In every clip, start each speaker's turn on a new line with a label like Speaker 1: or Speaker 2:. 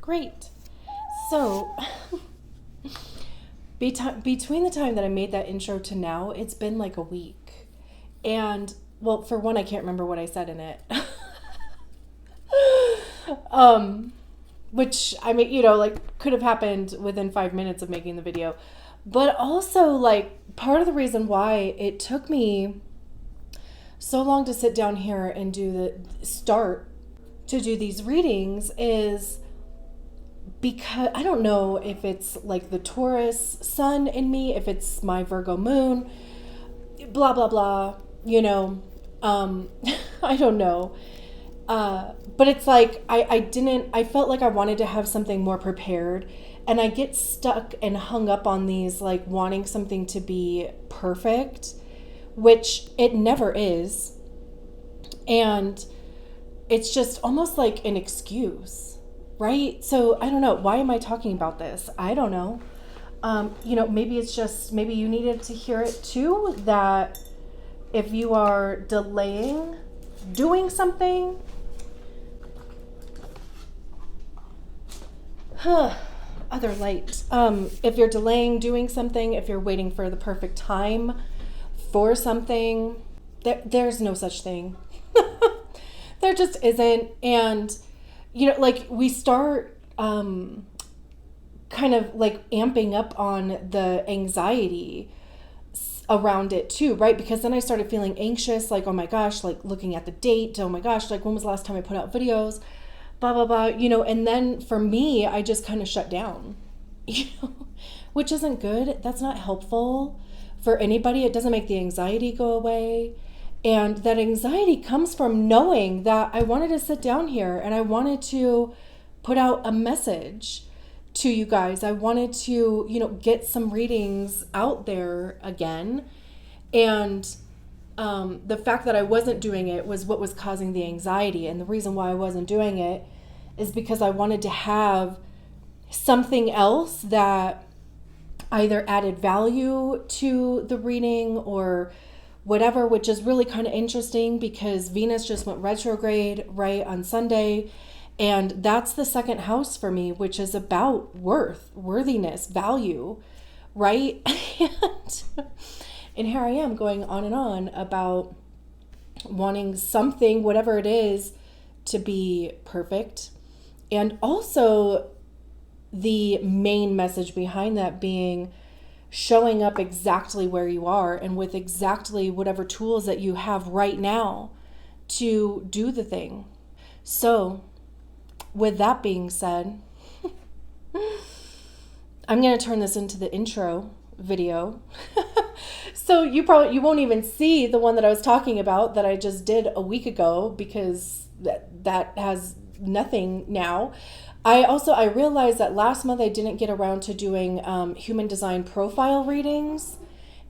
Speaker 1: Great. So, between the time that I made that intro to now, it's been like a week. And, well, for one, I can't remember what I said in it. Which, I mean, like, could have happened within 5 minutes of making the video. But also, like, part of the reason why it took me so long to sit down here and do these readings is because I don't know if it's like the Taurus sun in me, if it's my Virgo moon, blah, blah, blah, I don't know. But it's like, I felt like I wanted to have something more prepared, and I get stuck and hung up on these, like, wanting something to be perfect, which it never is. And it's just almost like an excuse, right? So I don't know. Why am I talking about this? I don't know. Maybe you needed to hear it too, that if you are delaying doing something, other light. If you're delaying doing something, if you're waiting for the perfect time for something, there's no such thing. There just isn't. And, like, we start kind of like amping up on the anxiety around it too, right? Because then I started feeling anxious, like, oh my gosh, like looking at the date, oh my gosh, like when was the last time I put out videos, blah, blah, blah, and then for me, I just kind of shut down, which isn't good. That's not helpful for anybody. It doesn't make the anxiety go away. And that anxiety comes from knowing that I wanted to sit down here and I wanted to put out a message to you guys. I wanted to, get some readings out there again. And the fact that I wasn't doing it was what was causing the anxiety. And the reason why I wasn't doing it is because I wanted to have something else that either added value to the reading or whatever, which is really kind of interesting because Venus just went retrograde right on Sunday. And that's the second house for me, which is about worthiness, value, right? And here I am going on and on about wanting something, whatever it is, to be perfect. And also the main message behind that being showing up exactly where you are and with exactly whatever tools that you have right now to do the thing. So with that being said, I'm going to turn this into the intro video. So you won't even see the one that I was talking about that I just did a week ago because that has nothing now. I realized that last month I didn't get around to doing human design profile readings,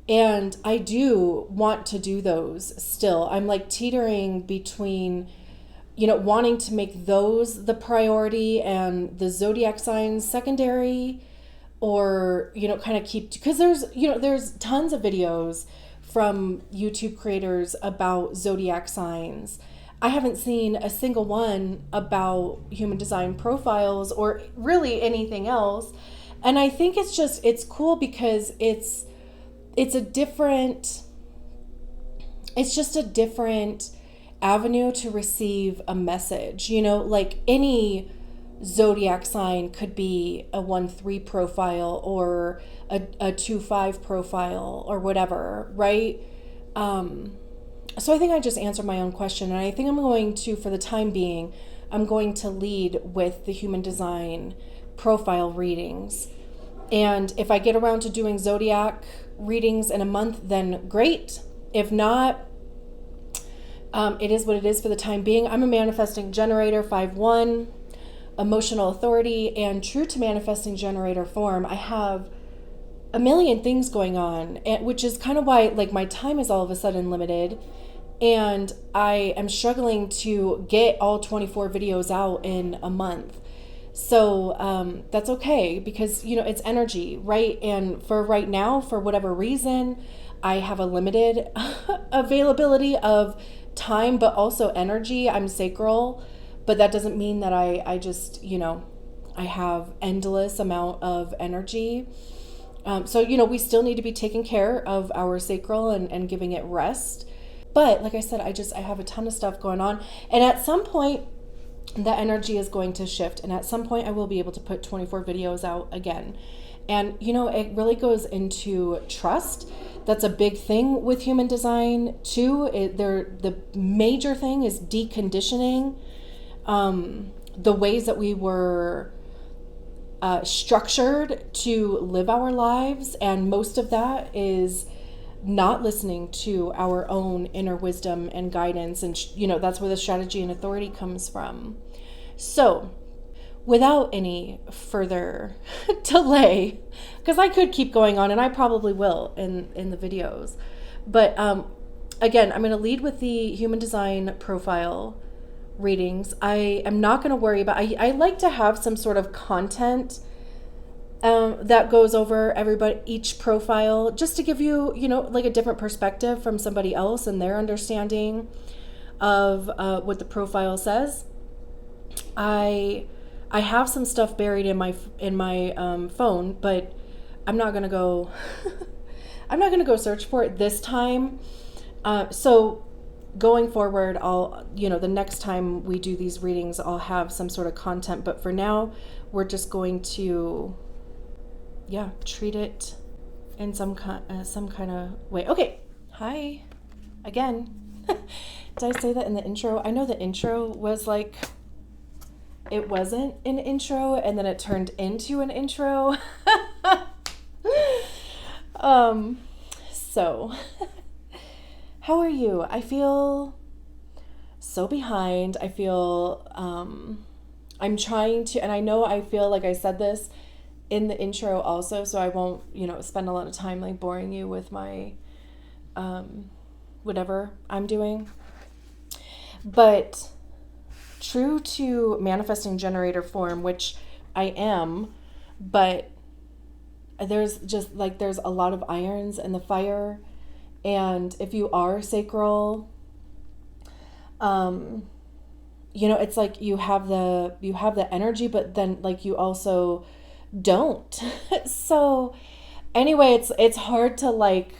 Speaker 1: and I do want to do those still. I'm like teetering between, wanting to make those the priority and the zodiac signs secondary, or, kind of keep, because there's tons of videos from YouTube creators about zodiac signs. I haven't seen a single one about human design profiles or really anything else. And I think it's cool because it's just a different avenue to receive a message, like any zodiac sign could be a 1-3 profile or a 2-5 profile or whatever, right? So I think I just answered my own question, and I think I'm going to, for the time being, I'm going to lead with the human design profile readings. And if I get around to doing zodiac readings in a month, then great. If not, it is what it is for the time being. I'm a manifesting generator, 5-1, emotional authority, and true to manifesting generator form. I have a million things going on, which is kind of why, like, my time is all of a sudden limited, and I am struggling to get all 24 videos out in a month. So that's okay because, it's energy, right? And for right now, for whatever reason, I have a limited availability of time, but also energy. I'm sacral, but that doesn't mean that I just, I I have endless amount of energy. So, we still need to be taking care of our sacral and giving it rest. But like I said, I have a ton of stuff going on. And at some point, the energy is going to shift. And at some point, I will be able to put 24 videos out again. And, it really goes into trust. That's a big thing with human design, too. The major thing is deconditioning the ways that we were structured to live our lives. And most of that is not listening to our own inner wisdom and guidance. And, that's where the strategy and authority comes from. So without any further delay, because I could keep going on, and I probably will in the videos. But again, I'm going to lead with the human design profile readings. I am not going to worry about, I like to have some sort of content that goes over each profile, just to give you, like a different perspective from somebody else and their understanding of what the profile says. I have some stuff buried in my phone, but I'm not gonna go. I'm not gonna go search for it this time. So going forward, I'll the next time we do these readings, I'll have some sort of content. But for now, we're just going to treat it in some kind of way. Okay, hi again. Did I say that in the intro? I know the intro was like, it wasn't an intro, and then it turned into an intro. So how are you? I feel so behind. I feel I'm trying to, and I know I feel like I said this in the intro also, so I won't spend a lot of time like boring you with my whatever I'm doing. But true to manifesting generator form, which I am, but there's a lot of irons in the fire. And if you are sacral, it's like you have the energy, but then like you also don't. So anyway, it's hard to like,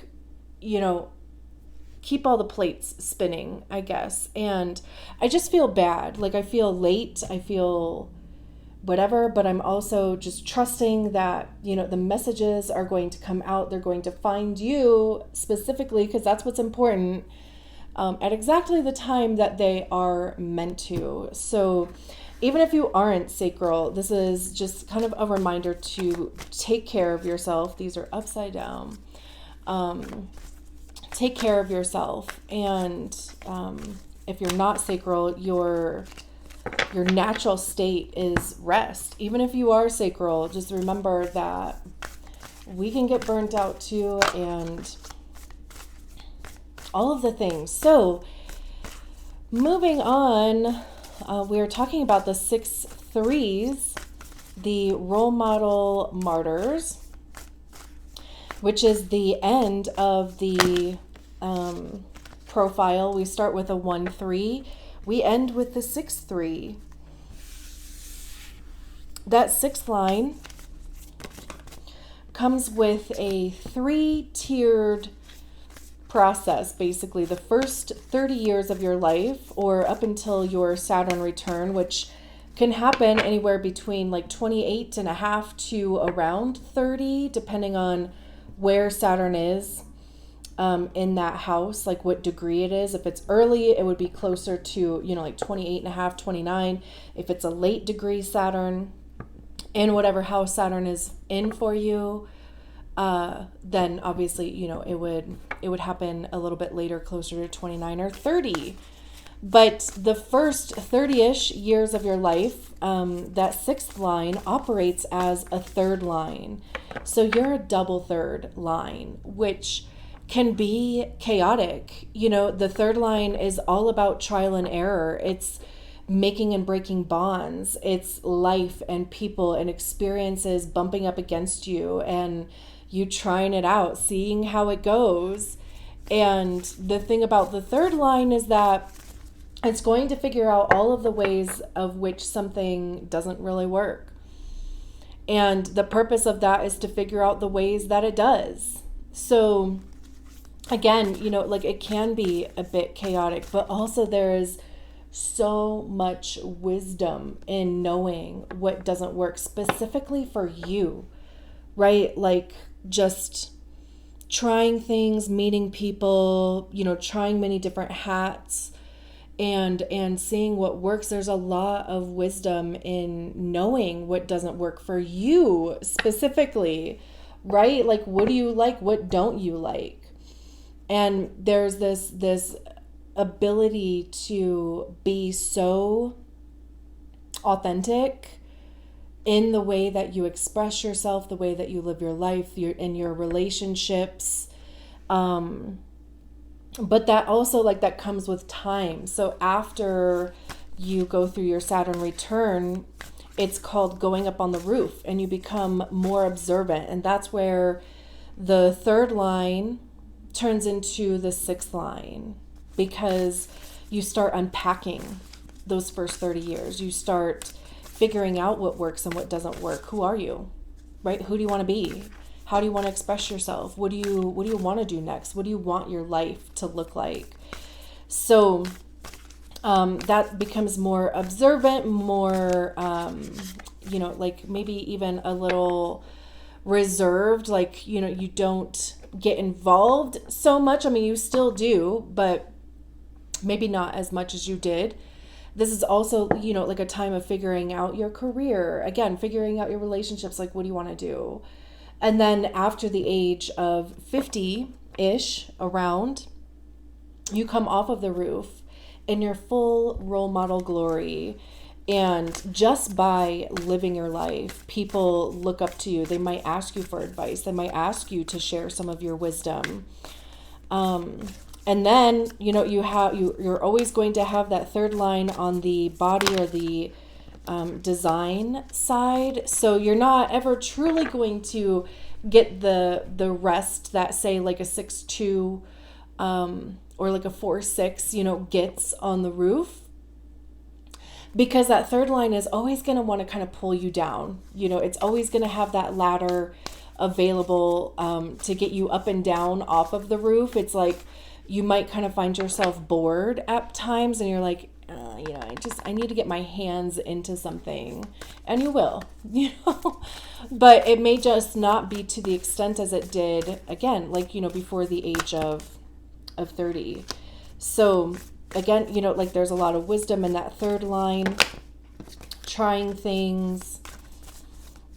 Speaker 1: keep all the plates spinning, I guess. And I just feel bad. Like I feel late, I feel whatever, but I'm also just trusting that, the messages are going to come out. They're going to find you specifically, because that's what's important, at exactly the time that they are meant to. So even if you aren't sacral, this is just kind of a reminder to take care of yourself. These are upside down. Take care of yourself. And if you're not sacral, your natural state is rest. Even if you are sacral, just remember that we can get burnt out too, and all of the things. So moving on, we are talking about the 6 threes, the role model martyrs, which is the end of the profile. We start with a 1-3. We end with the 6-3. That 6th line comes with a 3-tiered process. Basically, the first 30 years of your life, or up until your Saturn return, which can happen anywhere between like 28 and a half to around 30, depending on where Saturn is in that house, like what degree it is. If it's early, it would be closer to, like 28 and a half, 29. If it's a late degree Saturn in whatever house Saturn is in for you, then obviously, it would happen a little bit later, closer to 29 or 30. But the first 30-ish years of your life, that 6th line operates as a 3rd line. So you're a double 3rd line, which can be chaotic. The 3rd line is all about trial and error. It's making and breaking bonds. It's life and people and experiences bumping up against you, and you trying it out, seeing how it goes. And the thing about the 3rd line is that it's going to figure out all of the ways of which something doesn't really work. And the purpose of that is to figure out the ways that it does. So again, like it can be a bit chaotic, but also there is so much wisdom in knowing what doesn't work specifically for you, right? Like just trying things, meeting people, trying many different hats and seeing what works. There's a lot of wisdom in knowing what doesn't work for you specifically, right? Like, what do you like? What don't you like? And there's this ability to be so authentic in the way that you express yourself, the way that you live your life, in your relationships. But that also, like, that comes with time. So after you go through your Saturn return, it's called going up on the roof, and you become more observant. And that's where the third line turns into the sixth line, because you start unpacking those first 30 years. You start figuring out what works and what doesn't work. Who are you, right? Who do you want to be? How do you want to express yourself? What do you want to do next? What do you want your life to look like? So that becomes more observant, more, like maybe even a little reserved, like, you don't get involved so much. I mean, you still do, but maybe not as much as you did. This is also, like a time of figuring out your career, again, figuring out your relationships, like what do you want to do? And then after the age of 50-ish around, you come off of the roof in your full role model glory. And just by living your life, people look up to you. They might ask you for advice. They might ask you to share some of your wisdom. And then, you're always going to have that third line on the body or the design side. So you're not ever truly going to get the rest that, say, like a 6-2 or like a 4-6, gets on the roof. Because that third line is always going to want to kind of pull you down. It's always going to have that ladder available to get you up and down off of the roof. It's like you might kind of find yourself bored at times, and you're like, I need to get my hands into something. And you will, but it may just not be to the extent as it did, again, like, before the age of 30. So again, like there's a lot of wisdom in that third line, trying things.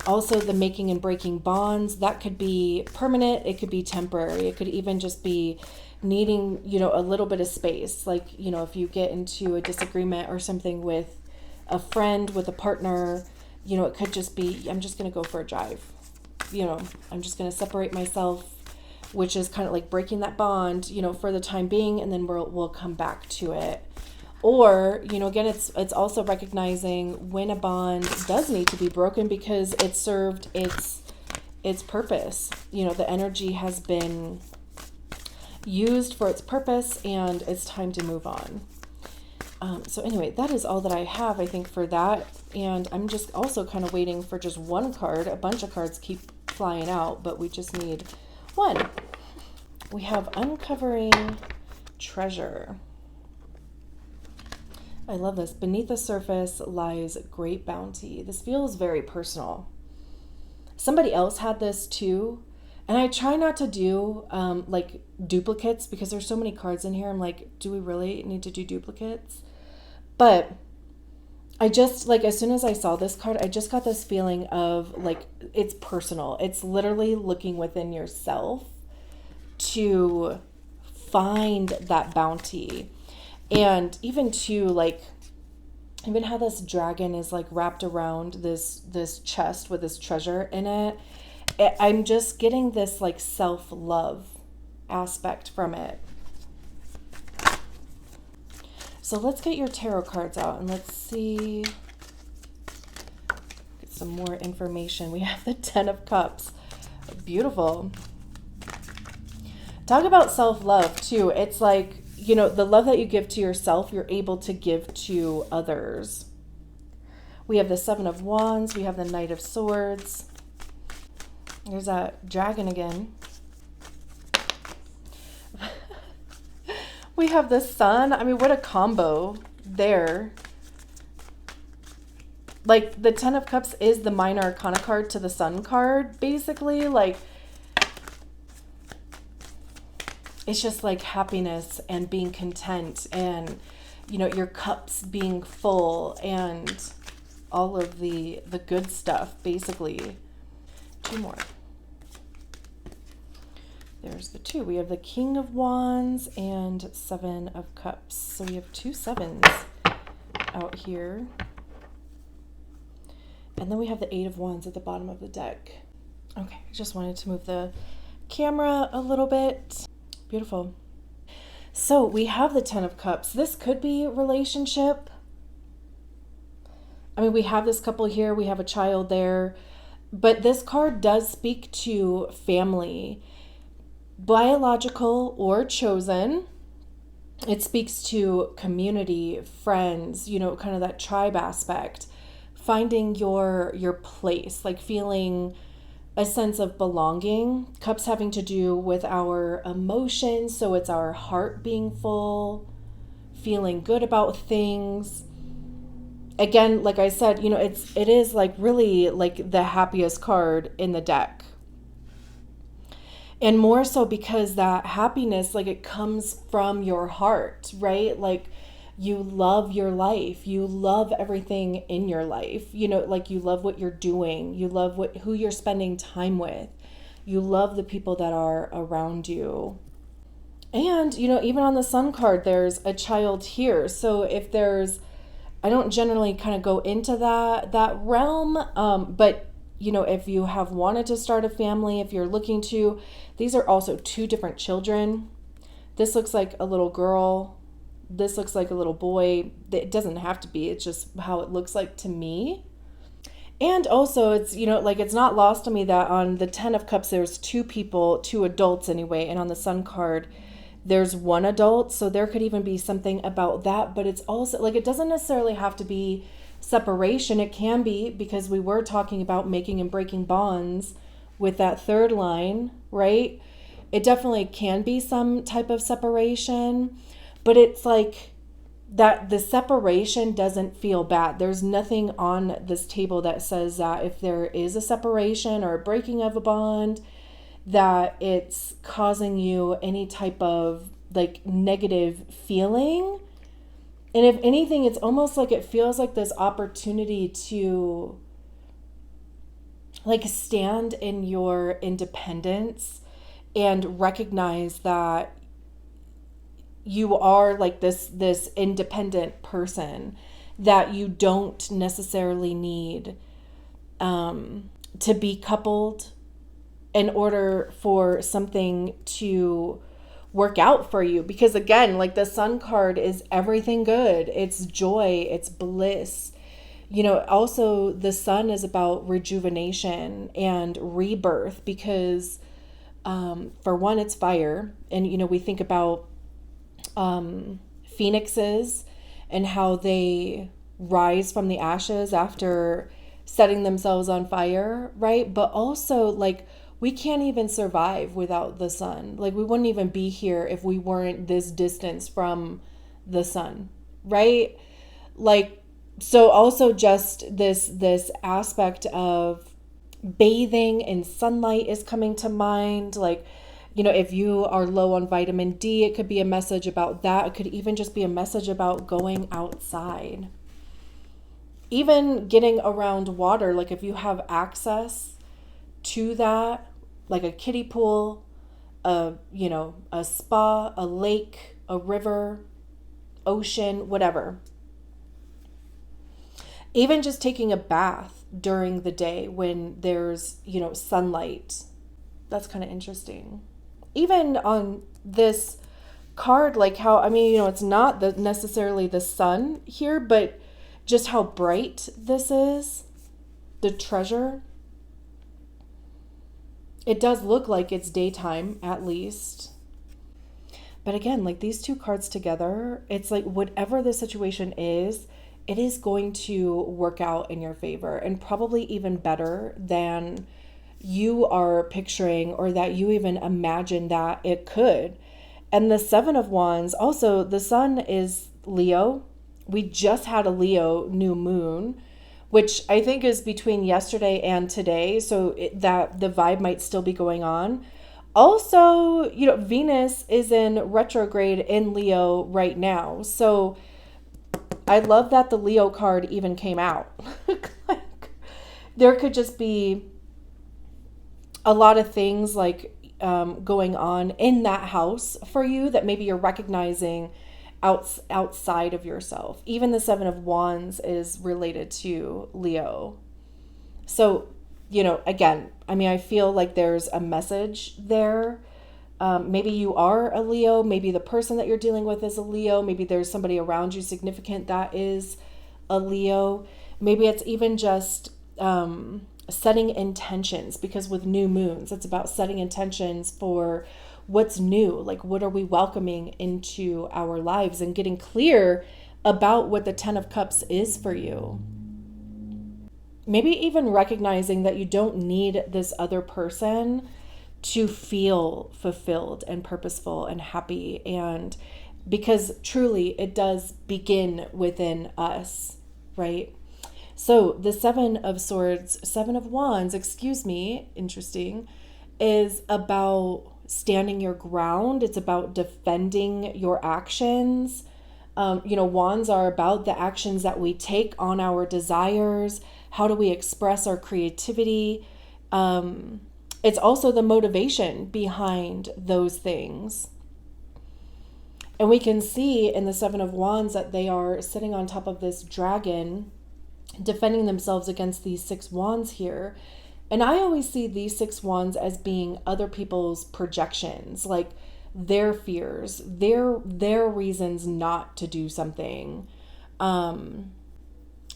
Speaker 1: Also the making and breaking bonds, that could be permanent. It could be temporary. It could even just be needing, a little bit of space. Like, if you get into a disagreement or something with a friend, with a partner, it could just be, I'm just going to go for a drive. I'm just going to separate myself, which is kind of like breaking that bond, for the time being, and then we'll come back to it. Or, again, it's also recognizing when a bond does need to be broken because it served its purpose. The energy has been used for its purpose, and it's time to move on. So anyway, that is all that I have, I think, for that. And I'm just also kind of waiting for just one card. A bunch of cards keep flying out, but we just need one. We have Uncovering Treasure. I love this. Beneath the surface lies great bounty. This feels very personal. Somebody else had this too. And I try not to do like duplicates because there's so many cards in here. I'm like, do we really need to do duplicates? But I just, like, as soon as I saw this card, I just got this feeling of, like, it's personal. It's literally looking within yourself to find that bounty. And even to, like, even how this dragon is, like, wrapped around this chest with this treasure in it. I'm just getting this, like, self-love aspect from it. So let's get your tarot cards out and let's see, get some more information. We have the 10 of Cups. Beautiful. Talk about self-love too. It's like, the love that you give to yourself, you're able to give to others. We have the Seven of Wands. We have the Knight of Swords. There's that dragon again. We have the Sun. I mean, what a combo there. Like, the Ten of Cups is the minor arcana card to the Sun card, basically. Like, it's just like happiness and being content and, you know, your cups being full and all of the good stuff, basically. Two more. There's the two. We have the King of Wands and Seven of Cups. So we have two sevens out here. And then we have the Eight of Wands at the bottom of the deck. Okay, I just wanted to move the camera a little bit. Beautiful. So we have the Ten of Cups. This could be relationship. I mean, we have this couple here. We have a child there. But this card does speak to family, biological or chosen. It speaks to community, friends, you know, kind of that tribe aspect. Finding your place, like feeling a sense of belonging. Cups having to do with our emotions, so it's our heart being full, feeling good about things. Again, like I said, you know, it is like really like the happiest card in the deck. And more so because that happiness, like, it comes from your heart, right? Like, you love your life. You love everything in your life. You know, like, you love what you're doing. You love who you're spending time with. You love the people that are around you. And, you know, even on the Sun card, there's a child here. So if there's, I don't generally kind of go into that realm, but, you know, if you have wanted to start a family, if you're looking to, these are also two different children. This looks like a little girl. This looks like a little boy. It doesn't have to be. It's just how it looks like to me. And also, it's, you know, like, it's not lost on me that on the Ten of Cups, there's two people, two adults anyway. And on the Sun card, there's one adult. So there could even be something about that. But it's also, like, it doesn't necessarily have to be separation. It can be, because we were talking about making and breaking bonds with that third line, right? It definitely can be some type of separation. But it's like that the separation doesn't feel bad. There's nothing on this table that says that if there is a separation or a breaking of a bond, that it's causing you any type of like negative feeling. And if anything, it's almost like it feels like this opportunity to like stand in your independence and recognize that you are like this independent person, that you don't necessarily need to be coupled in order for something to work out for you. Because again, like, the Sun card is everything good. It's joy, it's bliss. You know, also the Sun is about rejuvenation and rebirth, because for one, it's fire. And, you know, we think about phoenixes and how they rise from the ashes after setting themselves on fire, right? But also, like, we can't even survive without the Sun. Like, we wouldn't even be here if we weren't this distance from the Sun, right? Like, so also just this aspect of bathing in sunlight is coming to mind. Like, you know, if you are low on vitamin D, it could be a message about that. It could even just be a message about going outside. Even getting around water, like if you have access to that, like a kiddie pool, a spa, a lake, a river, ocean, whatever. Even just taking a bath during the day when there's, you know, sunlight. That's kind of interesting. Even on this card, like how, I mean, you know, it's not necessarily the sun here, but just how bright this is, the treasure. It does look like it's daytime, at least. But again, like, these two cards together, it's like whatever the situation is, it is going to work out in your favor, and probably even better than you are picturing or that you even imagine that it could. And the Seven of Wands, also, the sun is Leo. We just had a Leo new moon, which I think is between yesterday and today. So that the vibe might still be going on. Also, Venus is in retrograde in Leo right now. So I love that the Leo card even came out. Like, there could just be a lot of things like going on in that house for you that maybe you're recognizing outside of yourself. Even the Seven of Wands is related to Leo. So, again, I feel like there's a message there. Maybe you are a Leo. Maybe the person that you're dealing with is a Leo. Maybe there's somebody around you significant that is a Leo. Maybe it's even just setting intentions, because with new moons, it's about setting intentions for what's new. Like, what are we welcoming into our lives, and getting clear about what the Ten of Cups is for you. Maybe even recognizing that you don't need this other person to feel fulfilled and purposeful and happy. And because truly it does begin within us, right? So the Seven of Wands, interesting, is about standing your ground. It's about defending your actions. Wands are about the actions that we take on our desires. How do we express our creativity? It's also the motivation behind those things. And we can see in the Seven of Wands that they are sitting on top of this dragon, defending themselves against these 6 wands here. And I always see these 6 wands as being other people's projections, like their fears, their reasons not to do something.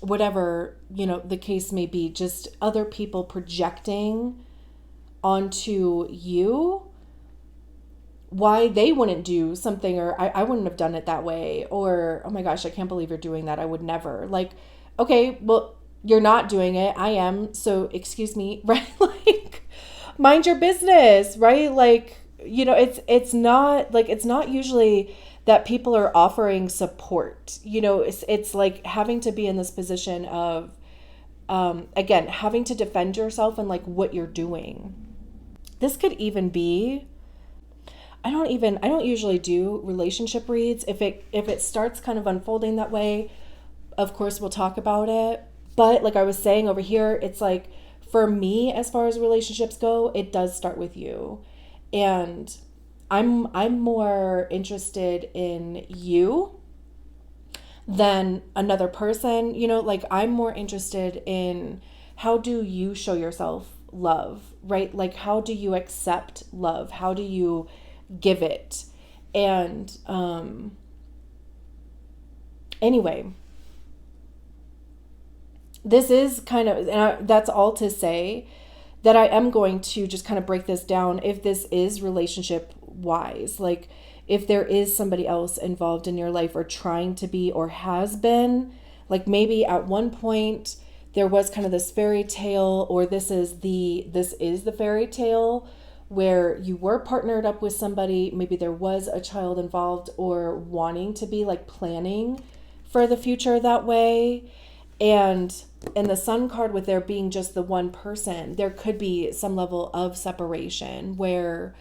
Speaker 1: Whatever, the case may be, just other people projecting onto you why they wouldn't do something, or I wouldn't have done it that way, or, oh my gosh, I can't believe you're doing that. I would never. Like, okay, well, you're not doing it. I am. So excuse me, right? Like, mind your business, right? Like, it's not usually that people are offering support. It's like having to be in this position of, again, having to defend yourself and like what you're doing. This could even be, I don't usually do relationship reads. If it starts kind of unfolding that way, of course we'll talk about it. But like I was saying over here, it's like, for me, as far as relationships go, it does start with you. And I'm more interested in you than another person. Like, I'm more interested in, how do you show yourself love, right? Like, how do you accept love? How do you give it? And anyway, this is kind of, and that's all to say that I am going to just kind of break this down. If this is relationship wise, like if there is somebody else involved in your life, or trying to be, or has been, like maybe at one point there was kind of this fairy tale, or this is the fairy tale where you were partnered up with somebody, maybe there was a child involved, or wanting to be, like planning for the future that way. And in the Sun card, with there being just the one person, there could be some level of separation where,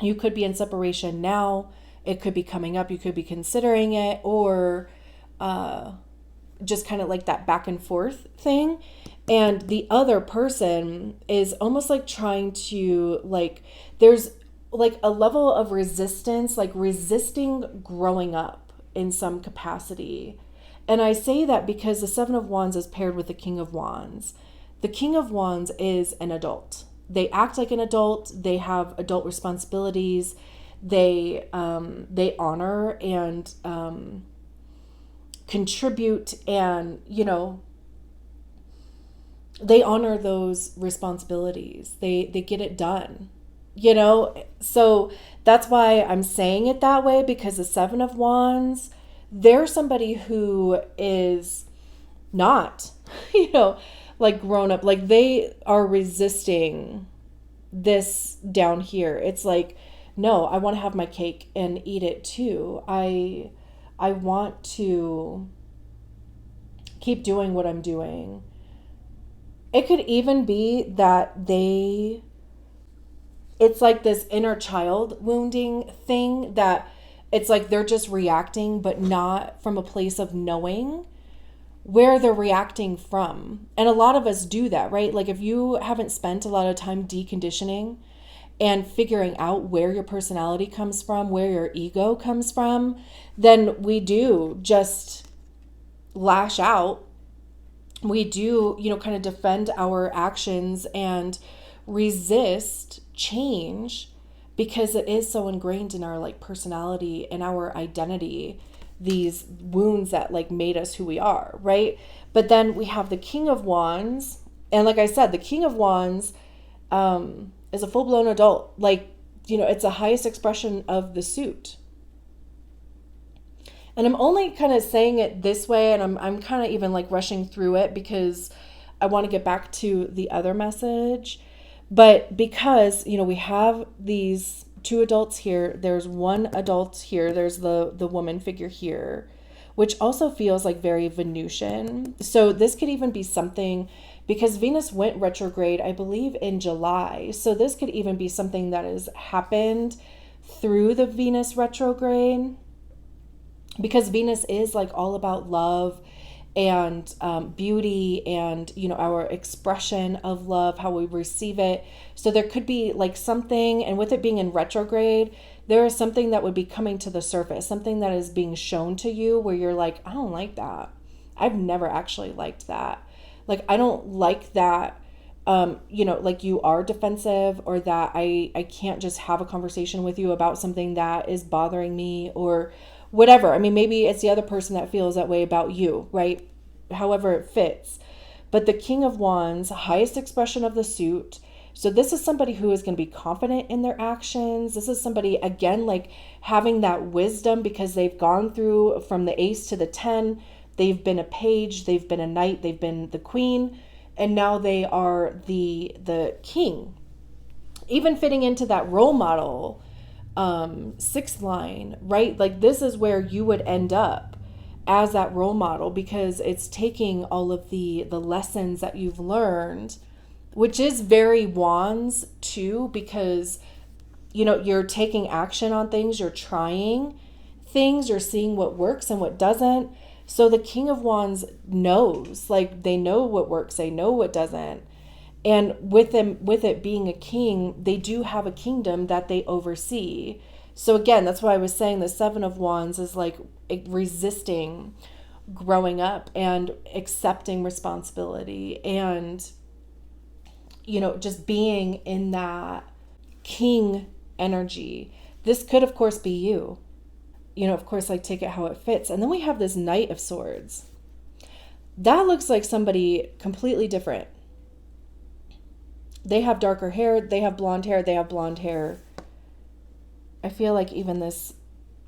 Speaker 1: you could be in separation now. It could be coming up. You could be considering it, or just kind of like that back and forth thing. And the other person is almost like trying to, like, there's like a level of resistance, like resisting growing up in some capacity. And I say that because the Seven of Wands is paired with the King of Wands. The King of Wands is an adult. They act like an adult. They have adult responsibilities. They honor and contribute, and they honor those responsibilities. They get it done. So that's why I'm saying it that way, because the Seven of Wands, they're somebody who is not, you know, like grown up, like they are resisting this down here. It's like, no, I want to have my cake and eat it too. I want to keep doing what I'm doing. It could even be that it's like this inner child wounding thing, that it's like they're just reacting, but not from a place of knowing where they're reacting from. And a lot of us do that, right? Like if you haven't spent a lot of time deconditioning and figuring out where your personality comes from, where your ego comes from, then we do just lash out. We do, kind of defend our actions and resist change because it is so ingrained in our like personality and our identity, these wounds that like made us who we are, right? But then we have the King of Wands, and like I said, the King of Wands is a full-blown adult. Like, it's the highest expression of the suit. And I'm only kind of saying it this way, and I'm kind of even like rushing through it because I want to get back to the other message. But because, we have these two adults here, there's one adult here, there's the woman figure here, which also feels like very Venusian. So this could even be something, because Venus went retrograde, I believe, in July. So this could even be something that has happened through the Venus retrograde, because Venus is like all about love and beauty and, our expression of love, how we receive it. So there could be like something, and with it being in retrograde, there is something that would be coming to the surface, something that is being shown to you where you're like, I don't like that. I've never actually liked that. Like, I don't like that, like you are defensive, or that I can't just have a conversation with you about something that is bothering me or whatever. I mean, maybe it's the other person that feels that way about you, right? However it fits. But the King of Wands, highest expression of the suit. So this is somebody who is going to be confident in their actions. This is somebody, again, like having that wisdom because they've gone through from the ace to the 10. They've been a page, they've been a knight, they've been the queen, and now they are the king. Even fitting into that role model sixth line, right? Like this is where you would end up as that role model, because it's taking all of the lessons that you've learned, which is very Wands too, because you're taking action on things, you're trying things, you're seeing what works and what doesn't. So the King of Wands knows, like they know what works, they know what doesn't. And with it being a king, they do have a kingdom that they oversee. So again, that's why I was saying the Seven of Wands is like resisting growing up and accepting responsibility and, just being in that king energy. This could, of course, be you. Of course, like take it how it fits. And then we have this Knight of Swords. That looks like somebody completely different. They have darker hair, they have blonde hair, they have blonde hair. I feel like even this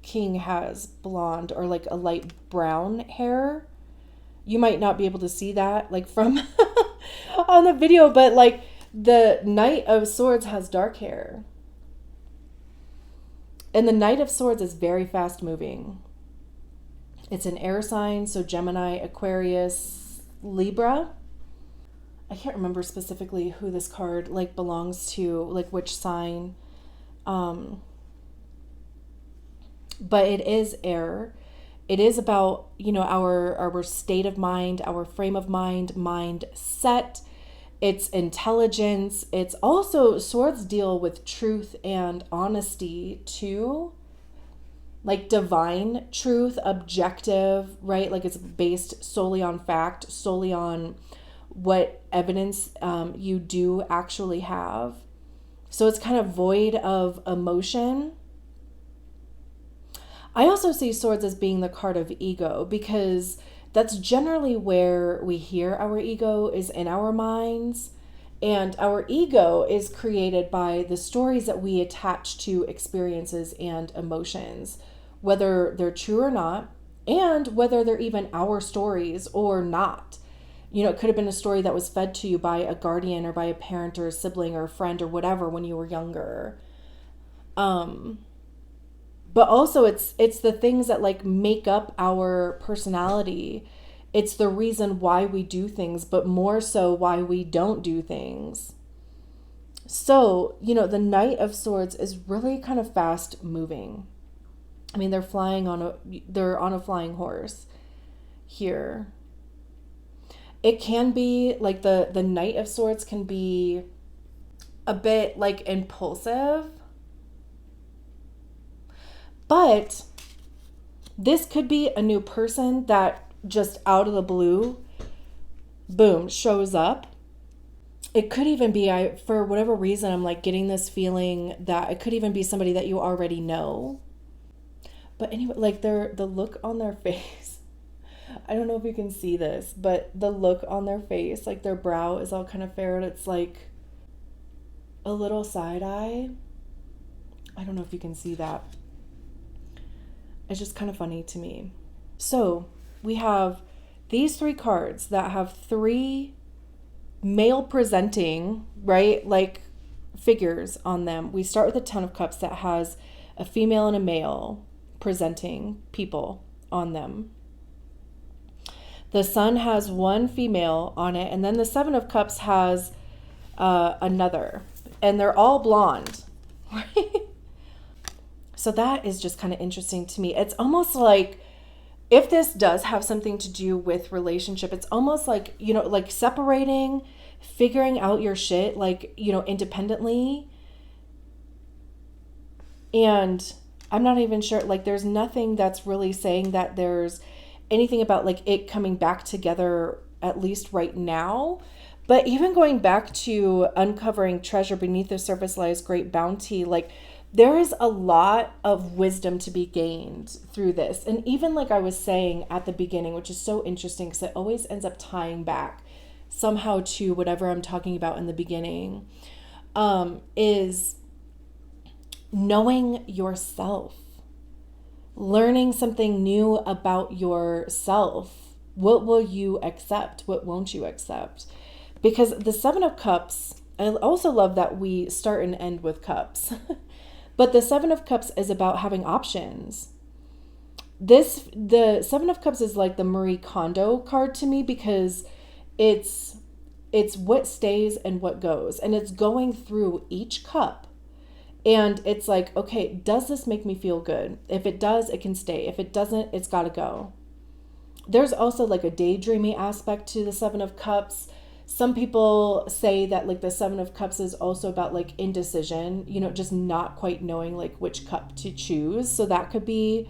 Speaker 1: king has blonde or like a light brown hair. You might not be able to see that like from on the video, but like the Knight of Swords has dark hair. And the Knight of Swords is very fast moving. It's an air sign, so Gemini, Aquarius, Libra. I can't remember specifically who this card like belongs to, like which sign. But it is air. It is about, our state of mind, our frame of mind, mindset. It's intelligence. It's also, swords deal with truth and honesty too. Like divine truth, objective, right? Like it's based solely on fact, solely on what evidence you do actually have. So it's kind of void of emotion. I also see swords as being the card of ego, because that's generally where we hear our ego is in our minds. And our ego is created by the stories that we attach to experiences and emotions, whether they're true or not. and whether they're even our stories or not. It could have been a story that was fed to you by a guardian or by a parent or a sibling or a friend or whatever when you were younger. But also it's the things that like make up our personality. It's the reason why we do things, but more so why we don't do things. So, the Knight of Swords is really kind of fast moving. I mean, they're on a flying horse here. It can be like the Knight of Swords can be a bit like impulsive. But this could be a new person that just out of the blue, boom, shows up. It could even be, for whatever reason, I'm like getting this feeling that it could even be somebody that you already know. But anyway, like the look on their face, I don't know if you can see this, but the look on their face, like their brow is all kind of furrowed. It's like a little side eye. I don't know if you can see that. It's just kind of funny to me. So we have these 3 cards that have 3 male presenting, right? Like figures on them. We start with the 10 of Cups that has a female and a male presenting people on them. The Sun has 1 female on it, and then the 7 of Cups has another, and they're all blonde, right? So that is just kind of interesting to me. It's almost like if this does have something to do with relationship, it's almost like, like separating, figuring out your shit, like, independently. And I'm not even sure, like, there's nothing that's really saying that there's anything about like it coming back together, at least right now. But even going back to uncovering treasure beneath the surface lies great bounty, like there is a lot of wisdom to be gained through this. And even like I was saying at the beginning, which is so interesting because it always ends up tying back somehow to whatever I'm talking about in the beginning, is knowing yourself, learning something new about yourself. What will you accept? What won't you accept? Because the 7 of Cups, I also love that we start and end with cups. But the 7 of Cups is about having options. The 7 of Cups is like the Marie Kondo card to me because it's what stays and what goes. And it's going through each cup. And it's like, okay, does this make me feel good? If it does, it can stay. If it doesn't, it's got to go. There's also like a daydreamy aspect to the 7 of Cups. Some people say that like the 7 of Cups is also about like indecision, just not quite knowing like which cup to choose. So that could be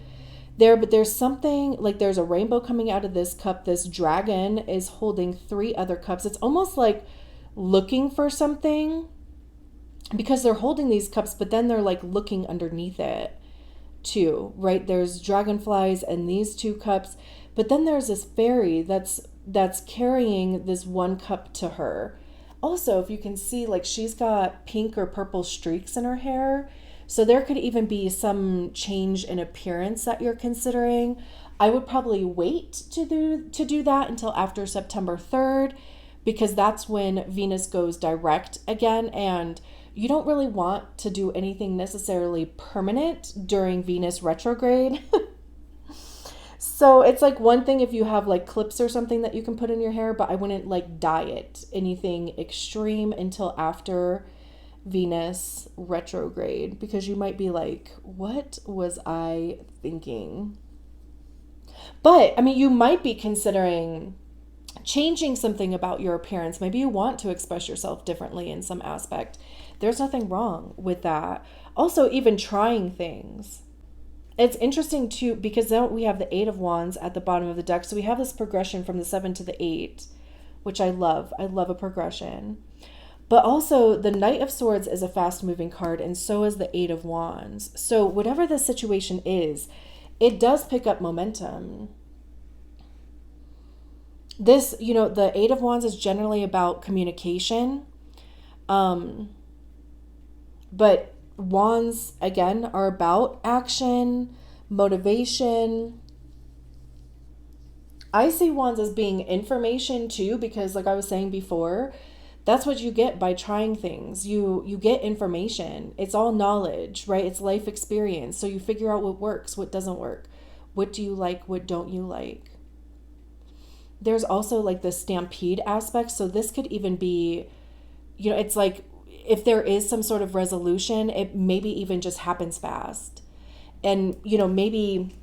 Speaker 1: there, but there's something like there's a rainbow coming out of this cup. This dragon is holding 3 other cups. It's almost like looking for something because they're holding these cups, but then they're like looking underneath it too, right? There's dragonflies and these 2 cups, but then there's this fairy that's carrying this 1 cup to her. Also, if you can see, like she's got pink or purple streaks in her hair. So there could even be some change in appearance that you're considering. I would probably wait to do that until after September 3rd, because that's when Venus goes direct again, and you don't really want to do anything necessarily permanent during Venus retrograde. So it's like one thing if you have like clips or something that you can put in your hair, but I wouldn't like dye it anything extreme until after Venus retrograde, because you might be like, what was I thinking? But I mean, you might be considering changing something about your appearance. Maybe you want to express yourself differently in some aspect. There's nothing wrong with that. Also, even trying things. It's interesting too, because then we have the 8 of Wands at the bottom of the deck. So we have this progression from the 7 to the 8, which I love. I love a progression. But also the Knight of Swords is a fast moving card, and so is the 8 of Wands. So whatever the situation is, it does pick up momentum. This, the 8 of Wands is generally about communication. But Wands, again, are about action, motivation. I see wands as being information too, because like I was saying before, that's what you get by trying things. You get information. It's all knowledge, right? It's life experience. So you figure out what works, what doesn't work. What do you like, what don't you like? There's also like the stampede aspect. So this could even be, it's like if there is some sort of resolution, it maybe even just happens fast. And, maybe,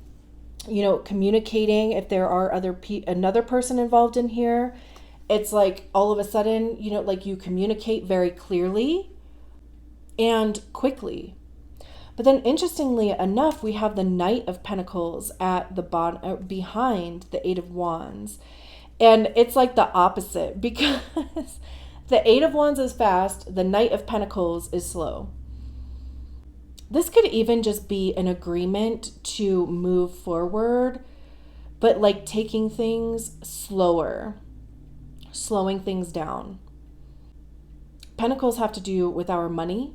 Speaker 1: communicating, if there are another person involved in here, it's like all of a sudden, like you communicate very clearly and quickly. But then interestingly enough, we have the Knight of Pentacles at the bottom, behind the Eight of Wands. And it's like the opposite, because the Eight of Wands is fast, the Knight of Pentacles is slow. This could even just be an agreement to move forward, but like taking things slower, slowing things down. Pentacles have to do with our money.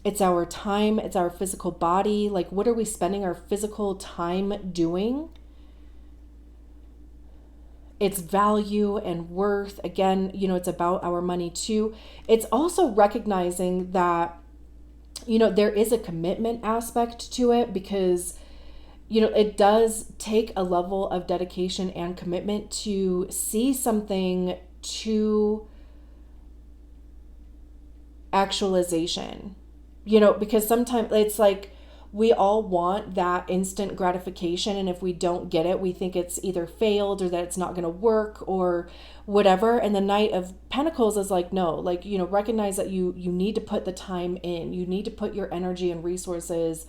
Speaker 1: It's our time, it's our physical body. Like, what are we spending our physical time doing? It's value and worth. Again, it's about our money too. It's also recognizing that, there is a commitment aspect to it, because, it does take a level of dedication and commitment to see something to actualization, because sometimes it's like, we all want that instant gratification. And if we don't get it, we think it's either failed or that it's not going to work or whatever. And the Knight of Pentacles is like, no, like, recognize that you need to put the time in. You need to put your energy and resources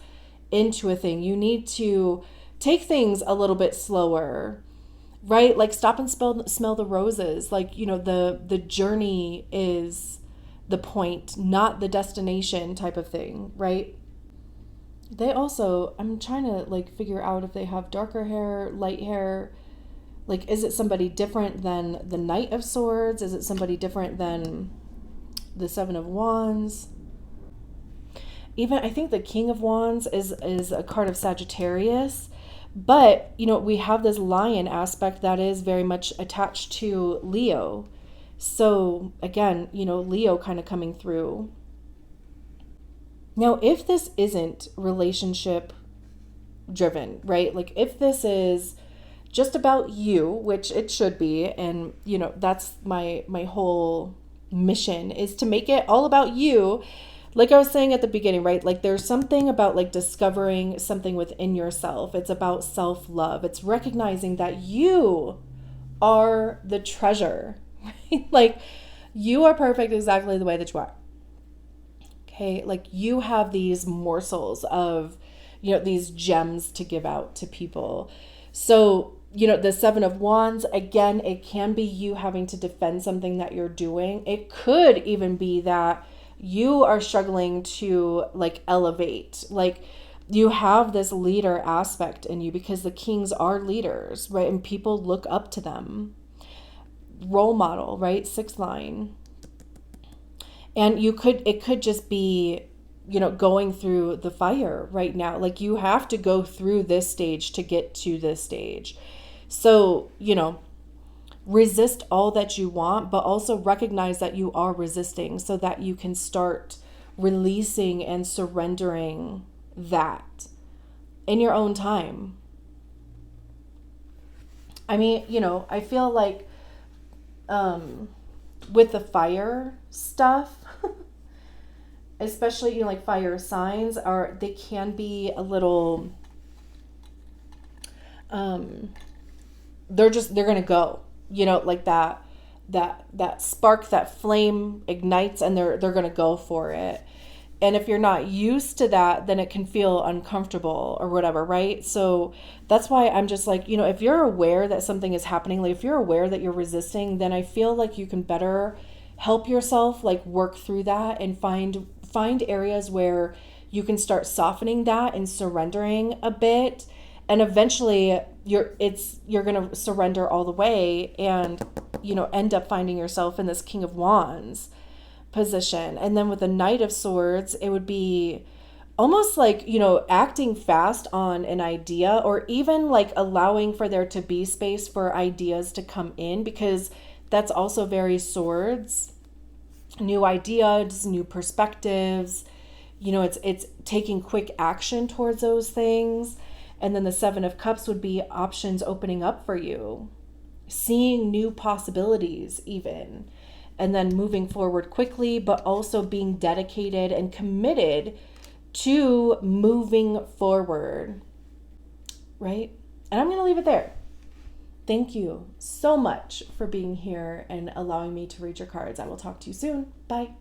Speaker 1: into a thing. You need to take things a little bit slower, right? Like stop and smell the roses. Like, the journey is the point, not the destination type of thing, right? They also, I'm trying to like figure out if they have darker hair, light hair. Like, is it somebody different than the Knight of Swords? Is it somebody different than the Seven of Wands? Even, I think the King of Wands is a card of Sagittarius. But, we have this Lion aspect that is very much attached to Leo. So, again, Leo kind of coming through. Now, if this isn't relationship driven, right? Like if this is just about you, which it should be, and that's my whole mission, is to make it all about you. Like I was saying at the beginning, right? Like there's something about like discovering something within yourself. It's about self-love. It's recognizing that you are the treasure, right? Like you are perfect exactly the way that you are. Okay, like you have these morsels of, these gems to give out to people. So, the Seven of Wands, again, it can be you having to defend something that you're doing. It could even be that you are struggling to like elevate, like you have this leader aspect in you, because the kings are leaders, right? And people look up to them. Role model, right? Sixth line. And it could just be, going through the fire right now. Like you have to go through this stage to get to this stage. So, resist all that you want, but also recognize that you are resisting so that you can start releasing and surrendering that in your own time. I mean, I feel like with the fire stuff, especially, like fire signs they can be a little, they're going to go, like that spark, that flame ignites, and they're going to go for it. And if you're not used to that, then it can feel uncomfortable or whatever, right? So that's why I'm just like, if you're aware that something is happening, like if you're aware that you're resisting, then I feel like you can better help yourself, like work through that and find areas where you can start softening that and surrendering a bit. And eventually you're going to surrender all the way and, end up finding yourself in this King of Wands position. And then with the Knight of Swords, it would be, almost like, acting fast on an idea, or even like allowing for there to be space for ideas to come in, because that's also very swords. New ideas, new perspectives, it's taking quick action towards those things. And then the Seven of Cups would be options opening up for you, seeing new possibilities even, and then moving forward quickly, but also being dedicated and committed to moving forward, right? And I'm going to leave it there. Thank you so much for being here and allowing me to read your cards. I will talk to you soon. Bye.